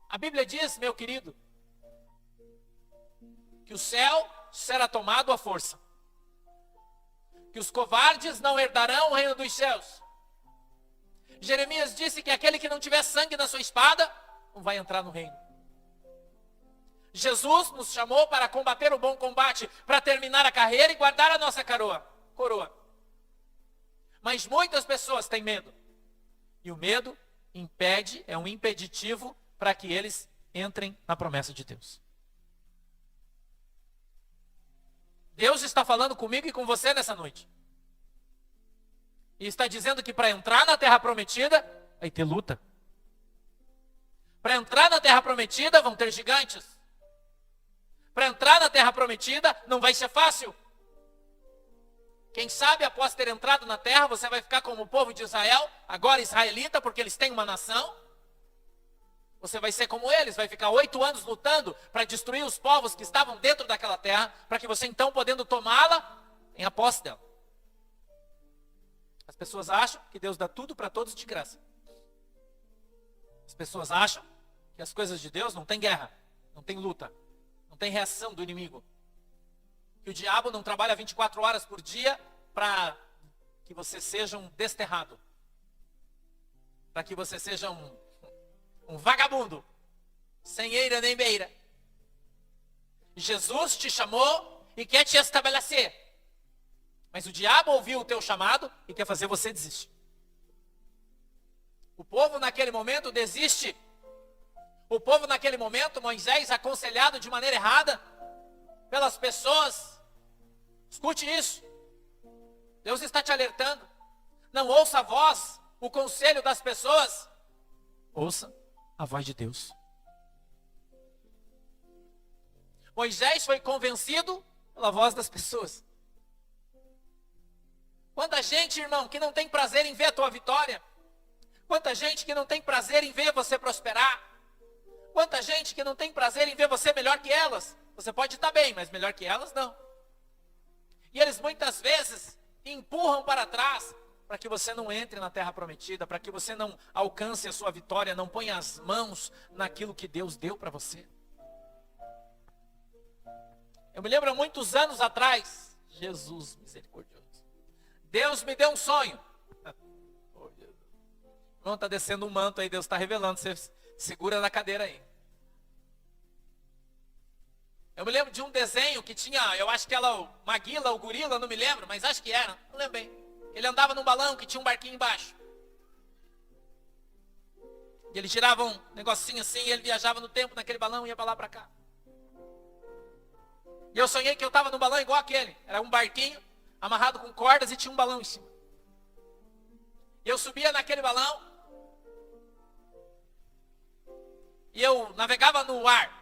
A Bíblia diz, meu querido, que o céu será tomado à força, que os covardes não herdarão o reino dos céus. Jeremias disse que aquele que não tiver sangue na sua espada não vai entrar no reino. Jesus nos chamou para combater o bom combate, para terminar a carreira e guardar a nossa coroa. Mas muitas pessoas têm medo. E o medo impede, é um impeditivo para que eles entrem na promessa de Deus. Deus está falando comigo e com você nessa noite. E está dizendo que para entrar na terra prometida, vai ter luta. Para entrar na terra prometida, vão ter gigantes. Para entrar na terra prometida, não vai ser fácil. Quem sabe, após ter entrado na terra, você vai ficar como o povo de Israel, agora israelita, porque eles têm uma nação. Você vai ser como eles, vai ficar 8 anos lutando para destruir os povos que estavam dentro daquela terra, para que você então, podendo tomá-la, tenha posse dela. As pessoas acham que Deus dá tudo para todos de graça. As pessoas acham que as coisas de Deus não tem guerra, não tem luta, não tem reação do inimigo. Que o diabo não trabalha 24 horas por dia para que você seja um desterrado. Para que você seja um vagabundo, sem eira nem beira. Jesus te chamou e quer te estabelecer. Mas o diabo ouviu o teu chamado e quer fazer você desistir. O povo naquele momento desiste. O povo naquele momento, Moisés, aconselhado de maneira errada pelas pessoas. Escute isso. Deus está te alertando. Não ouça a voz, o conselho das pessoas. Ouça a voz de Deus. Moisés foi convencido pela voz das pessoas. Quanta gente, irmão, que não tem prazer em ver a tua vitória. Quanta gente que não tem prazer em ver você prosperar. Quanta gente que não tem prazer em ver você melhor que elas. Você pode estar bem, mas melhor que elas, não. E eles muitas vezes te empurram para trás para que você não entre na terra prometida, para que você não alcance a sua vitória, não ponha as mãos naquilo que Deus deu para você. Eu me lembro há muitos anos atrás, Jesus misericordioso, Deus me deu um sonho. Oh, irmão, está descendo um manto aí, Deus está revelando, você segura na cadeira aí. Eu me lembro de um desenho que tinha, eu acho que era o Maguila, o Gorila, não me lembro, mas acho que era, não lembro bem. Ele andava num balão que tinha um barquinho embaixo. E ele girava um negocinho assim, e ele viajava no tempo naquele balão e ia para lá para cá. E eu sonhei que eu estava num balão igual aquele. Era um barquinho amarrado com cordas e tinha um balão em cima. E eu subia naquele balão. E eu navegava no ar.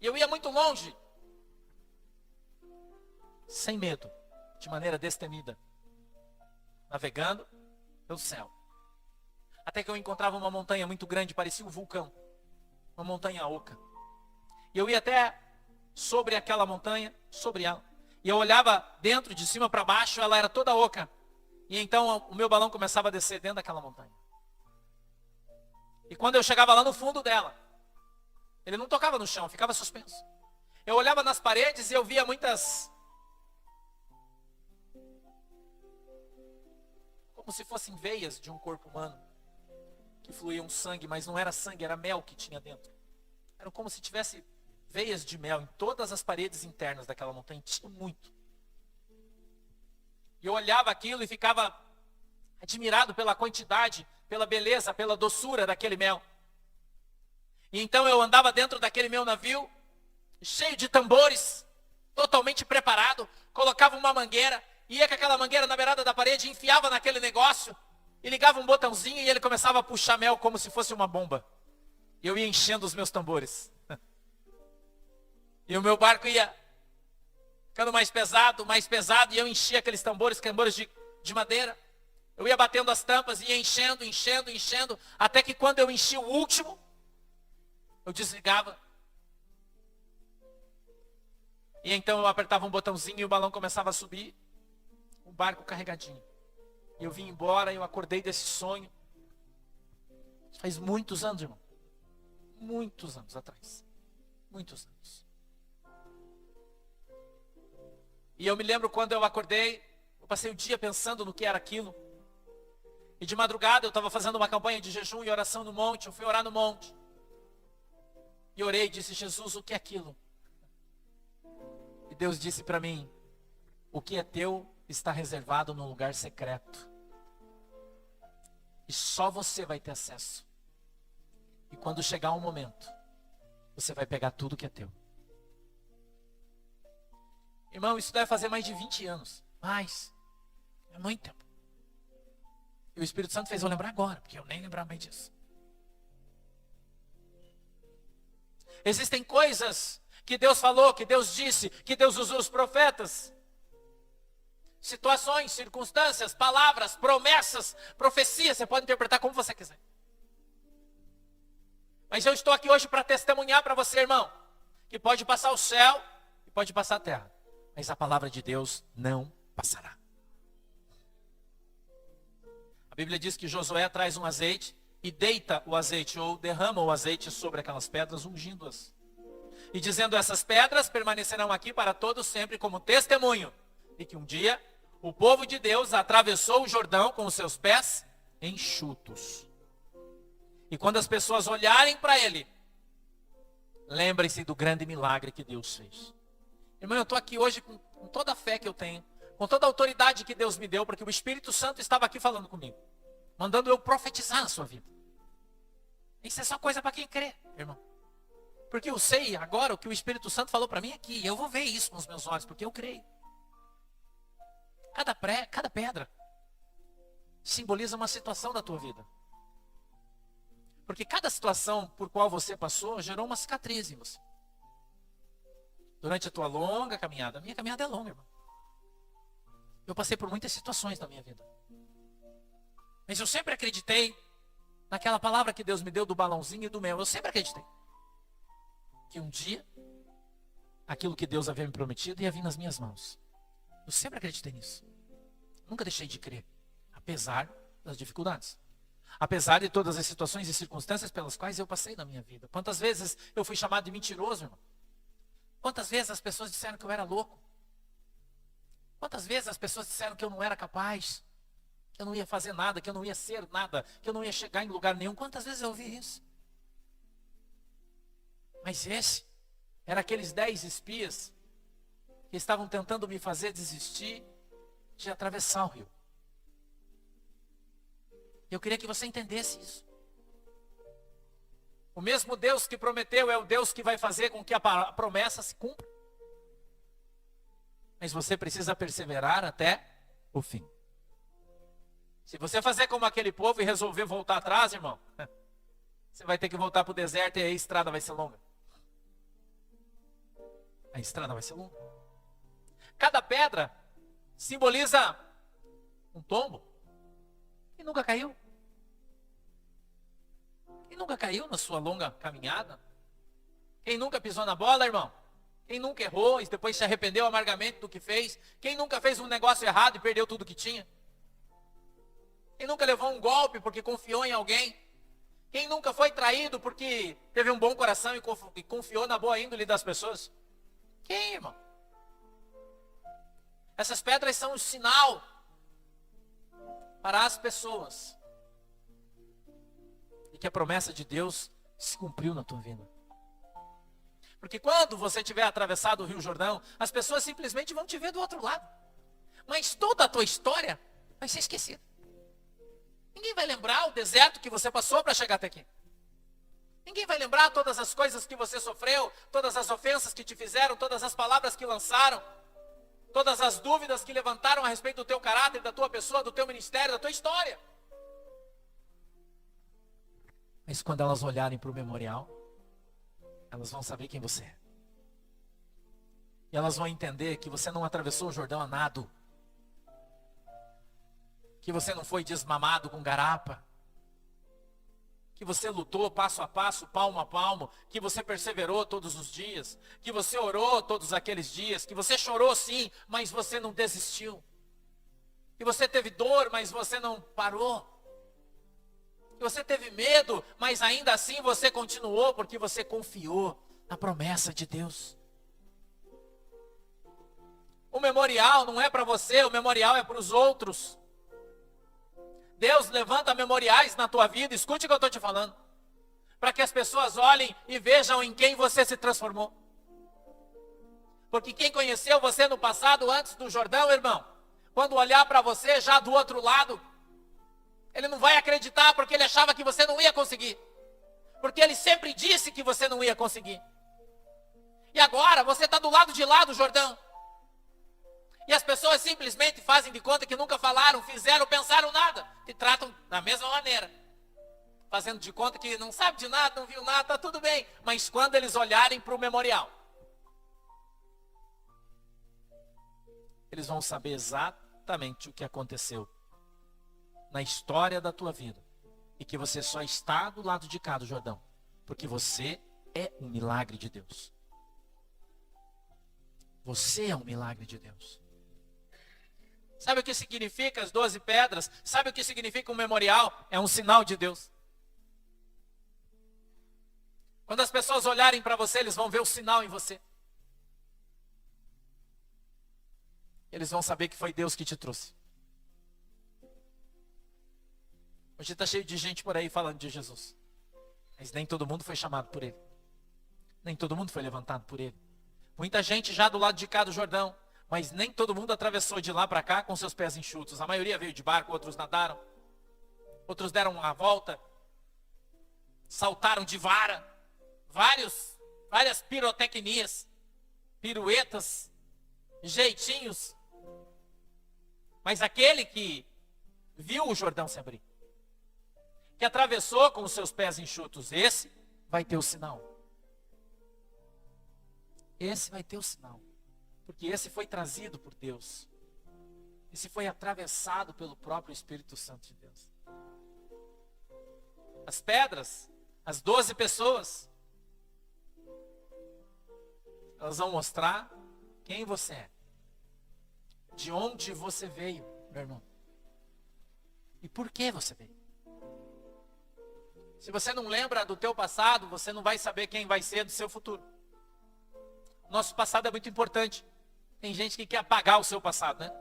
E eu ia muito longe. Sem medo. De maneira destemida. Navegando pelo céu. Até que eu encontrava uma montanha muito grande, parecia um vulcão. Uma montanha oca. E eu ia até sobre aquela montanha, sobre ela. E eu olhava dentro, de cima para baixo, ela era toda oca. E então o meu balão começava a descer dentro daquela montanha. E quando eu chegava lá no fundo dela, ele não tocava no chão, ficava suspenso. Eu olhava nas paredes e eu via muitas... como se fossem veias de um corpo humano. Que fluía um sangue, mas não era sangue, era mel que tinha dentro. Era como se tivesse veias de mel em todas as paredes internas daquela montanha. Tinha muito. E eu olhava aquilo e ficava admirado pela quantidade, pela beleza, pela doçura daquele mel. E então eu andava dentro daquele meu navio, cheio de tambores, totalmente preparado, colocava uma mangueira, ia com aquela mangueira na beirada da parede, enfiava naquele negócio, e ligava um botãozinho e ele começava a puxar mel como se fosse uma bomba. E eu ia enchendo os meus tambores. E o meu barco ia ficando mais pesado, e eu enchia aqueles tambores de madeira. Eu ia batendo as tampas e ia enchendo, até que quando eu enchi o último, eu desligava. E então eu apertava um botãozinho e o balão começava a subir, o barco carregadinho. E eu vim embora, eu acordei desse sonho. Faz muitos anos, irmão. Muitos anos atrás. Muitos anos. E eu me lembro quando eu acordei, eu passei o dia pensando no que era aquilo. E de madrugada eu estava fazendo uma campanha de jejum e oração no monte. Eu fui orar no monte. E orei e disse: Jesus, o que é aquilo? E Deus disse para mim: o que é teu está reservado num lugar secreto. E só você vai ter acesso. E quando chegar um momento, você vai pegar tudo que é teu. Irmão, isso deve fazer mais de 20 anos. Mais. É muito tempo. E o Espírito Santo fez eu lembrar agora, porque eu nem lembrava mais disso. Existem coisas que Deus falou, que Deus disse, que Deus usou os profetas. Situações, circunstâncias, palavras, promessas, profecias. Você pode interpretar como você quiser. Mas eu estou aqui hoje para testemunhar para você, irmão, que pode passar o céu e pode passar a terra, mas a palavra de Deus não passará. A Bíblia diz que Josué traz um azeite e deita o azeite, ou derrama o azeite sobre aquelas pedras, ungindo-as. E dizendo: essas pedras permanecerão aqui para todos sempre como testemunho. E que um dia o povo de Deus atravessou o Jordão com os seus pés enxutos. E quando as pessoas olharem para ele, lembrem-se do grande milagre que Deus fez. Irmão, eu estou aqui hoje com toda a fé que eu tenho, com toda a autoridade que Deus me deu, porque o Espírito Santo estava aqui falando comigo, mandando eu profetizar na sua vida. Isso é só coisa para quem crê, irmão. Porque eu sei agora o que o Espírito Santo falou para mim aqui. Eu vou ver isso com os meus olhos, porque eu creio. Cada pedra simboliza uma situação da tua vida. Porque cada situação por qual você passou gerou uma cicatriz em você. Durante a tua longa caminhada. A minha caminhada é longa, irmão. Eu passei por muitas situações na minha vida. Mas eu sempre acreditei naquela palavra que Deus me deu do balãozinho e do mel. Eu sempre acreditei que um dia aquilo que Deus havia me prometido ia vir nas minhas mãos. Eu sempre acreditei nisso. Nunca deixei de crer, apesar das dificuldades. Apesar de todas as situações e circunstâncias pelas quais eu passei na minha vida. Quantas vezes eu fui chamado de mentiroso, irmão? Quantas vezes as pessoas disseram que eu era louco? Quantas vezes as pessoas disseram que eu não era capaz? Que eu não ia fazer nada, que eu não ia ser nada, que eu não ia chegar em lugar nenhum? Quantas vezes eu ouvi isso? Mas esse era aqueles 10 espias que estavam tentando me fazer desistir de atravessar o rio. Eu queria que você entendesse isso. O mesmo Deus que prometeu é o Deus que vai fazer com que a promessa se cumpra. Mas você precisa perseverar até o fim. Se você fazer como aquele povo e resolver voltar atrás, irmão, você vai ter que voltar para o deserto e aí a estrada vai ser longa. A estrada vai ser longa. Cada pedra simboliza um tombo. Quem nunca caiu? Quem nunca caiu na sua longa caminhada? Quem nunca pisou na bola, irmão? Quem nunca errou e depois se arrependeu amargamente do que fez? Quem nunca fez um negócio errado e perdeu tudo que tinha? Quem nunca levou um golpe porque confiou em alguém? Quem nunca foi traído porque teve um bom coração e confiou na boa índole das pessoas? Quem, irmão? Essas pedras são um sinal para as pessoas de que a promessa de Deus se cumpriu na tua vida. Porque quando você tiver atravessado o Rio Jordão, as pessoas simplesmente vão te ver do outro lado. Mas toda a tua história vai ser esquecida. Ninguém vai lembrar o deserto que você passou para chegar até aqui. Ninguém vai lembrar todas as coisas que você sofreu, todas as ofensas que te fizeram, todas as palavras que lançaram, todas as dúvidas que levantaram a respeito do teu caráter, da tua pessoa, do teu ministério, da tua história. Mas quando elas olharem para o memorial, elas vão saber quem você é. E elas vão entender que você não atravessou o Jordão a nado. Que você não foi desmamado com garapa. Que você lutou passo a passo, palmo a palmo. Que você perseverou todos os dias. Que você orou todos aqueles dias. Que você chorou sim, mas você não desistiu. Que você teve dor, mas você não parou. Que que você teve medo, mas ainda assim você continuou porque você confiou na promessa de Deus. O memorial não é para você, o memorial é para os outros. Deus levanta memoriais na tua vida, escute o que eu estou te falando, para que as pessoas olhem e vejam em quem você se transformou. Porque quem conheceu você no passado, antes do Jordão, irmão, quando olhar para você já do outro lado, ele não vai acreditar porque ele achava que você não ia conseguir. Porque ele sempre disse que você não ia conseguir. E agora você está do lado de lá do Jordão. E as pessoas simplesmente fazem de conta que nunca falaram, fizeram, pensaram nada. Te tratam da mesma maneira. Fazendo de conta que não sabe de nada, não viu nada, está tudo bem. Mas quando eles olharem para o memorial, eles vão saber exatamente o que aconteceu na história da tua vida. E que você só está do lado de cá do Jordão. Porque você é um milagre de Deus. Você é um milagre de Deus. Sabe o que significa as 12 pedras? Sabe o que significa um memorial? É um sinal de Deus. Quando as pessoas olharem para você, eles vão ver o sinal em você. Eles vão saber que foi Deus que te trouxe. Hoje está cheio de gente por aí falando de Jesus. Mas nem todo mundo foi chamado por Ele. Nem todo mundo foi levantado por Ele. Muita gente já do lado de cá do Jordão. Mas nem todo mundo atravessou de lá para cá com seus pés enxutos. A maioria veio de barco, outros nadaram. Outros deram uma volta. Saltaram de vara. Várias pirotecnias. Piruetas. Jeitinhos. Mas aquele que viu o Jordão se abrir, que atravessou com os seus pés enxutos, esse vai ter o sinal. Esse vai ter o sinal. Porque esse foi trazido por Deus. Esse foi atravessado pelo próprio Espírito Santo de Deus. As pedras, as 12 pessoas, elas vão mostrar quem você é. De onde você veio, meu irmão. E por que você veio. Se você não lembra do teu passado, você não vai saber quem vai ser do seu futuro. Nosso passado é muito importante. Tem gente que quer apagar o seu passado, né?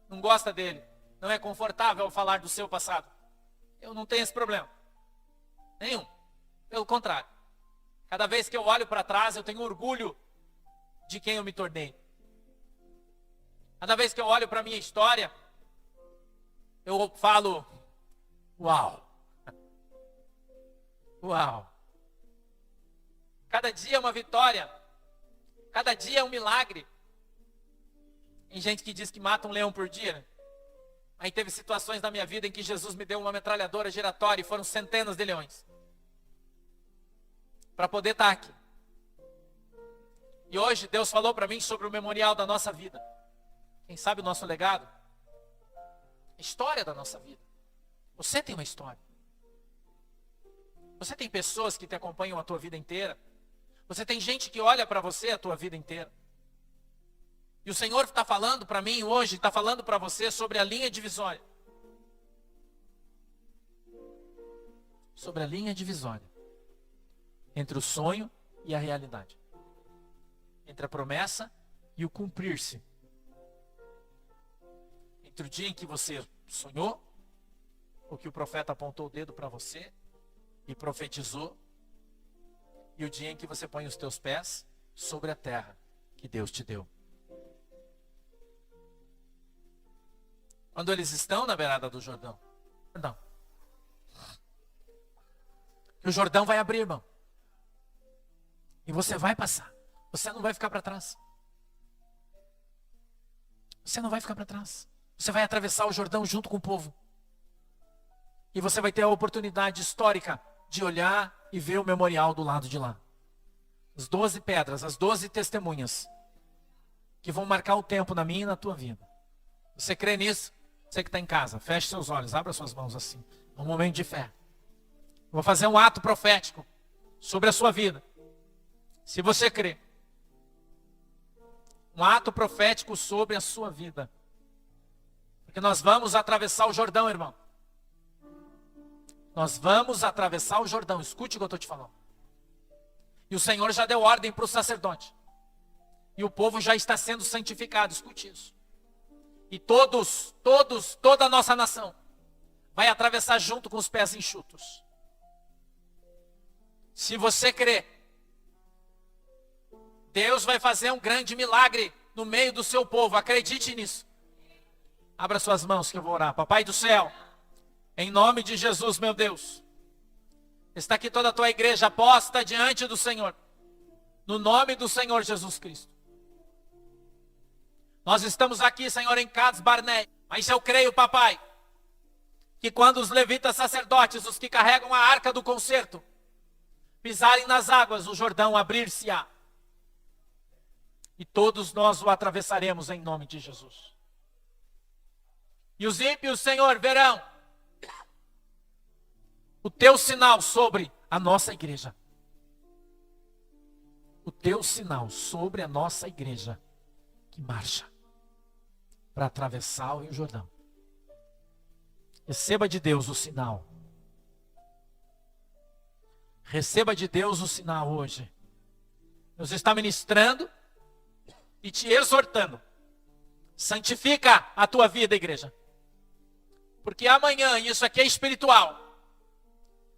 Não gosta dele. Não é confortável falar do seu passado. Eu não tenho esse problema. Nenhum. Pelo contrário. Cada vez que eu olho para trás, eu tenho orgulho de quem eu me tornei. Cada vez que eu olho para a minha história, eu falo, uau. Uau. Cada dia é uma vitória. Cada dia é um milagre. Tem gente que diz que mata um leão por dia, né? Aí teve situações na minha vida em que Jesus me deu uma metralhadora giratória e foram centenas de leões. Para poder estar aqui. E hoje Deus falou para mim sobre o memorial da nossa vida. Quem sabe o nosso legado? A história da nossa vida. Você tem uma história. Você tem pessoas que te acompanham a tua vida inteira. Você tem gente que olha para você a tua vida inteira. E o Senhor está falando para mim hoje, está falando para você sobre a linha divisória. Sobre a linha divisória. Entre o sonho e a realidade. Entre a promessa e o cumprir-se. Entre o dia em que você sonhou, ou que o profeta apontou o dedo para você e profetizou, e o dia em que você põe os teus pés sobre a terra que Deus te deu. Quando eles estão na beirada do Jordão. Perdão. O Jordão vai abrir, irmão. E você vai passar. Você não vai ficar para trás. Você não vai ficar para trás. Você vai atravessar o Jordão junto com o povo. E você vai ter a oportunidade histórica de olhar e ver o memorial do lado de lá. As 12 pedras, as 12 testemunhas. Que vão marcar o tempo na minha e na tua vida. Você crê nisso? Você que está em casa, feche seus olhos, abra suas mãos assim. É um momento de fé. Vou fazer um ato profético sobre a sua vida. Se você crê. Um ato profético sobre a sua vida. Porque nós vamos atravessar o Jordão, irmão. Nós vamos atravessar o Jordão. Escute o que eu estou te falando. E o Senhor já deu ordem para o sacerdote. E o povo já está sendo santificado. Escute isso. E toda a nossa nação vai atravessar junto com os pés enxutos. Se você crê, Deus vai fazer um grande milagre no meio do seu povo. Acredite nisso. Abra suas mãos que eu vou orar. Papai do céu, em nome de Jesus, meu Deus, está aqui toda a tua igreja posta diante do Senhor, no nome do Senhor Jesus Cristo. Nós estamos aqui, Senhor, em Cades Barnea, mas eu creio, papai, que quando os levitas sacerdotes, os que carregam a arca do concerto, pisarem nas águas, o Jordão abrir-se-á. E todos nós o atravessaremos em nome de Jesus. E os ímpios, Senhor, verão o teu sinal sobre a nossa igreja. O teu sinal sobre a nossa igreja que marcha para atravessar o Rio Jordão. Receba de Deus o sinal. Receba de Deus o sinal hoje. Deus está ministrando e te exortando. Santifica a tua vida, igreja. Porque amanhã, isso aqui é espiritual,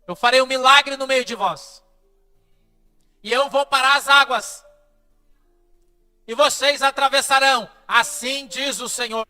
eu farei um milagre no meio de vós. E eu vou parar as águas. E vocês atravessarão. Assim diz o Senhor.